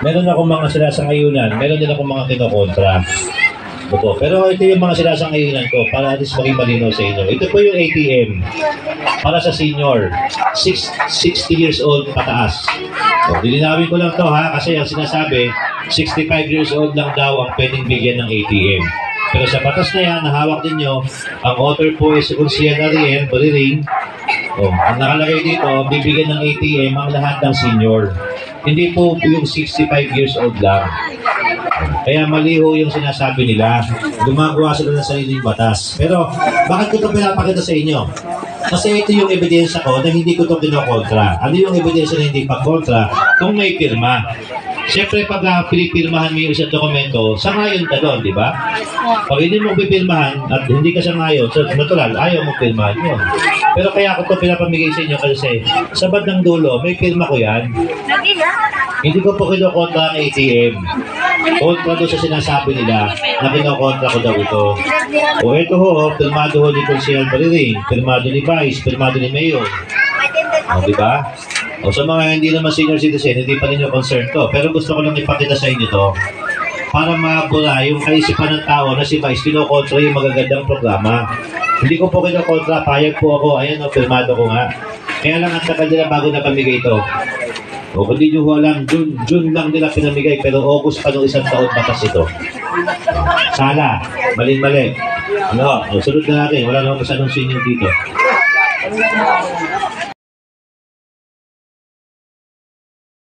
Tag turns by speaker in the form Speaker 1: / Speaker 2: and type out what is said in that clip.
Speaker 1: meron akong mga sinasangayunan, meron din akong mga kinokontra. Opo. Pero ito yung mga sinasangayunan ko para at least maging malinaw sa inyo. Ito po yung ATM para sa senior, 60 years old pataas. So, dilinawin ko lang to ha, kasi ang sinasabi, 65 years old lang daw ang pwedeng bigyan ng ATM. Pero sa batas na yan, nahawak ninyo, ang author po is Ursula Ariel Bariring. Oh, ang nakalagay dito, bibigyan ng ATM ang lahat ng senior. Hindi po yung 65 years old lang. Kaya maliho yung sinasabi nila. Gumagawa sila ng sariling batas. Pero bakit ko ito pinapakita sa inyo? Kasi ito yung ebidensya ko na hindi ko ito kinokontra. Ano yung ebidensya na hindi pa kontra? Kung may pirma. Siyempre, pag pinipirmahan mo yung isang dokumento, sangayon ka doon, di ba? Pag hindi mo pipirmahan at hindi ka sangayon, so natural, ayaw mo pirmahan yun. Pero kaya ako ito pinapamigay sa inyo kasi sa bandang dulo, may pirma ko yan. Hindi ko po kinokontra ang ATM. Kontra doon sa sinasabi nila na kinokontra ko daw ito. O ito ho, pirmado ho ni Consihal Bariring, pirmado ni Vice, pirmado ni Mayor. O, di ba? O sa mga hindi naman senior citizen, hindi pa rin yung concern to. Pero gusto ko lang ipakita sa inyo to para mabula yung kaisipan ng tao na si Vice kinokontra yung magagandang programa. Hindi ko po kinokontra, payag po ako. Ayan o, pirmado ko nga. Kaya lang ang tagal nila bago na pamigay ito. O kung di nyo ho alam, June lang nila pinamigay, pero August pa nung isang taon batas ito. Sala, mali-mali. Ano, sunod na natin, wala naman masyadong senior dito.